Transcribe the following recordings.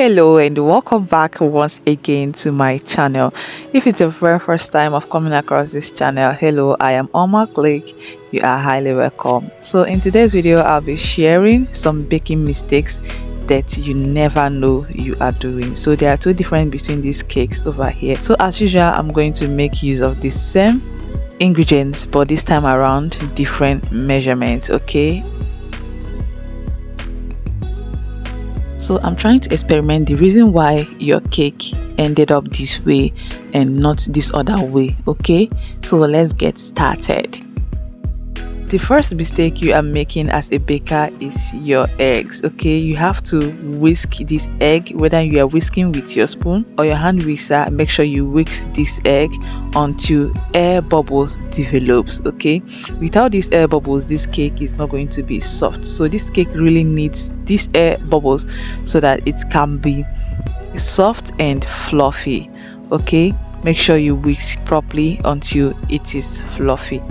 Hello and welcome back once again to my channel. If it's your very first time of coming across this channel, hello, I am Oma Click. You are highly welcome. So in today's video, I'll be sharing some baking mistakes that you never know you are doing. So there are two different between these cakes over here. So as usual, I'm going to make use of the same ingredients, but this time around different measurements. Okay, so I'm trying to experiment the reason why your cake ended up this way and not this other way. Okay, so let's get started. The first mistake you are making as a baker is your eggs. Okay, you have to whisk this egg, whether you are whisking with your spoon or your hand whisker. Make sure you whisk this egg until air bubbles develops. Okay, without these air bubbles, this cake is not going to be soft. So this cake really needs these air bubbles so that it can be soft and fluffy. Okay, make sure you whisk properly until it is fluffy.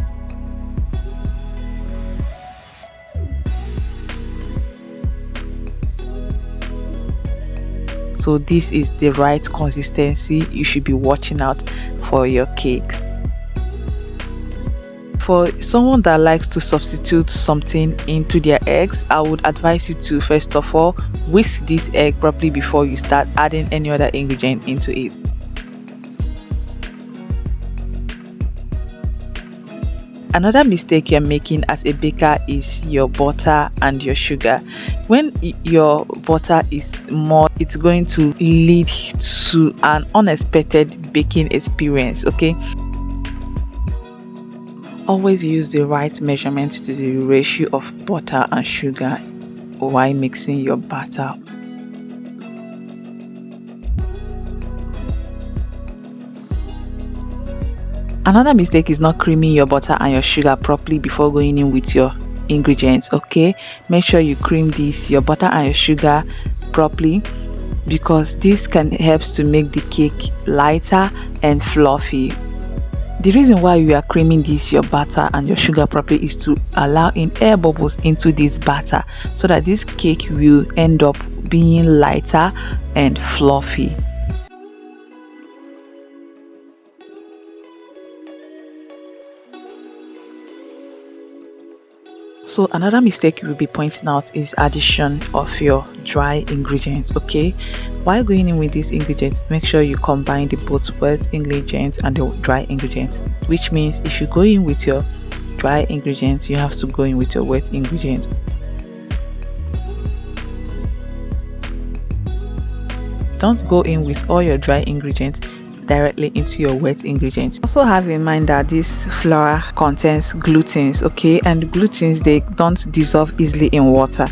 So this is the right consistency you should be watching out for your cake. For someone that likes to substitute something into their eggs, I would advise you to first of all whisk this egg properly before you start adding any other ingredient into it. Another mistake you're making as a baker is your butter and your sugar. When your butter is more, it's going to lead to an unexpected baking experience. Okay, always use the right measurement to the ratio of butter and sugar while mixing your batter. Another mistake is not creaming your butter and your sugar properly before going in with your ingredients. Okay, make sure you cream your butter and your sugar properly, because this can help to make the cake lighter and fluffy. The reason why you are creaming your butter and your sugar properly is to allow in air bubbles into this batter so that this cake will end up being lighter and fluffy. So another mistake you will be pointing out is addition of your dry ingredients. Okay, while going in with these ingredients, make sure you combine the both wet ingredients and the dry ingredients, which means if you go in with your dry ingredients, you have to go in with your wet ingredients. Don't go in with all your dry ingredients directly into your wet ingredients. Also have in mind that this flour contains glutens. Okay, and glutens, they don't dissolve easily in water.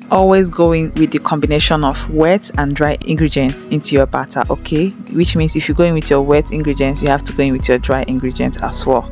Always go in with the combination of wet and dry ingredients into your batter. Okay, which means if you go in with your wet ingredients, you have to go in with your dry ingredients as well.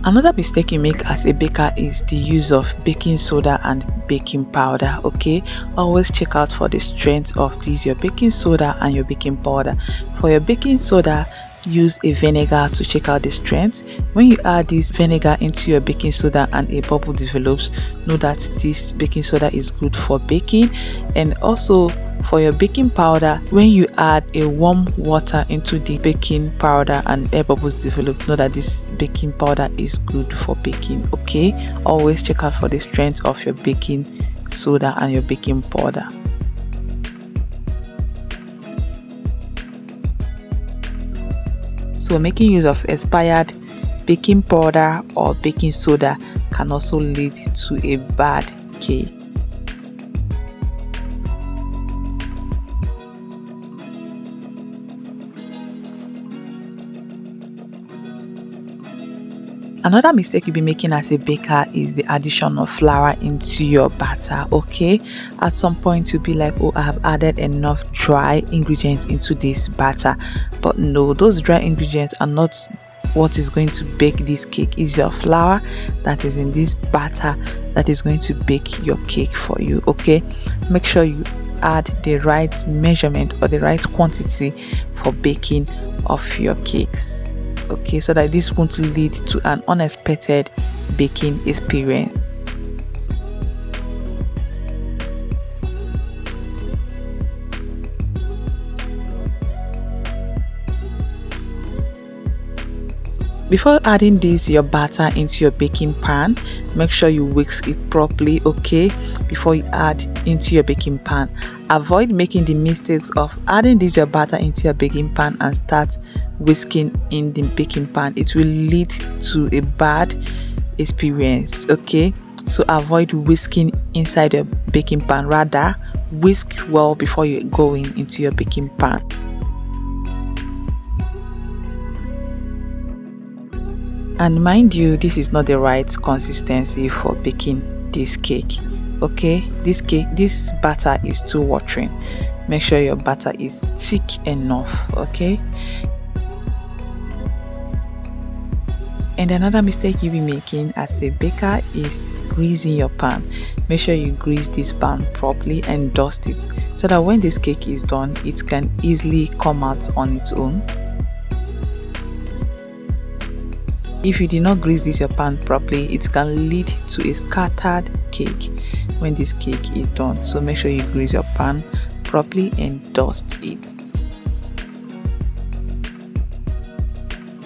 Another mistake you make as a baker is the use of baking soda and baking powder. Okay, always check out for the strength of your baking soda and your baking powder. For your baking soda, use a vinegar to check out the strength. When you add this vinegar into your baking soda and a bubble develops, know that this baking soda is good for baking. And also for your baking powder, when you add a warm water into the baking powder and air bubbles develop, know that this baking powder is good for baking. Okay, always check out for the strength of your baking soda and your baking powder. So making use of expired baking powder or baking soda can also lead to a bad cake. Another mistake you'll be making as a baker is the addition of flour into your batter. Okay, at some point you'll be like, oh, I have added enough dry ingredients into this batter, but no, those dry ingredients are not what is going to bake this cake. Is your flour that is in this batter that is going to bake your cake for you. Okay, make sure you add the right measurement or the right quantity for baking of your cakes. okay, so that this won't lead to an unexpected baking experience. Before adding your batter into your baking pan, make sure you whisk it properly, okay, before you add into your baking pan. Avoid making the mistakes of adding your batter into your baking pan and start whisking in the baking pan. It will lead to a bad experience, okay? So avoid whisking inside your baking pan. Rather, whisk well before you go into your baking pan. And mind you, this is not the right consistency for baking this cake, okay? This batter is too watery. Make sure your batter is thick enough, okay? And another mistake you'll be making as a baker is greasing your pan. Make sure you grease this pan properly and dust it so that when this cake is done, it can easily come out on its own. If you did not grease your pan properly, it can lead to a scattered cake when this cake is done. So make sure you grease your pan properly and dust it.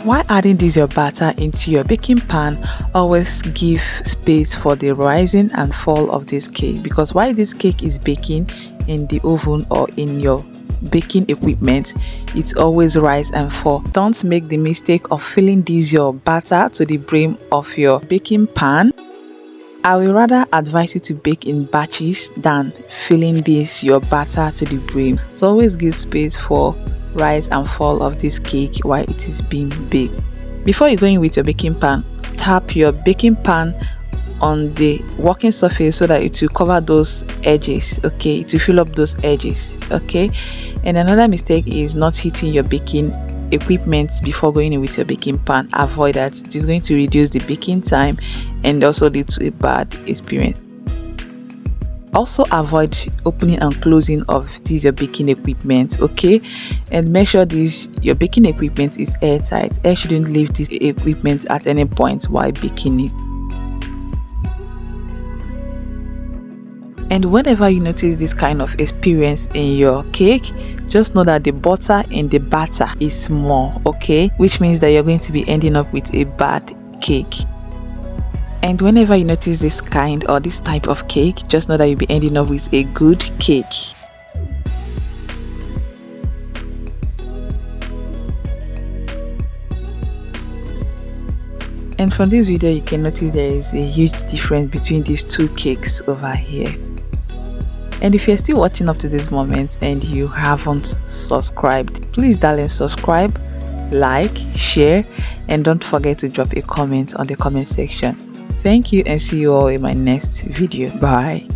While adding your batter into your baking pan, always give space for the rising and fall of this cake, because while this cake is baking in the oven or in your baking equipment, it always rise and fall. Don't make the mistake of filling your batter to the brim of your baking pan. I will rather advise you to bake in batches than filling your batter to the brim. So always give space for rise and fall of this cake while it is being baked. Before you go in with your baking pan, tap your baking pan on the working surface so that it will cover those edges, okay? It will fill up those edges, okay? And another mistake is not heating your baking equipment before going in with your baking pan. Avoid that. It is going to reduce the baking time and also lead to a bad experience. Also avoid opening and closing of your baking equipment, okay? And make sure your baking equipment is airtight. Air shouldn't leave this equipment at any point while baking it. And whenever you notice this kind of experience in your cake, just know that the butter in the batter is small, okay? Which means that you're going to be ending up with a bad cake. And whenever you notice this kind or this type of cake, just know that you'll be ending up with a good cake. And from this video, you can notice there is a huge difference between these two cakes over here. And if you're still watching up to this moment and you haven't subscribed, please darling subscribe, like, share, and don't forget to drop a comment on the comment section. Thank you and see you all in my next video. Bye.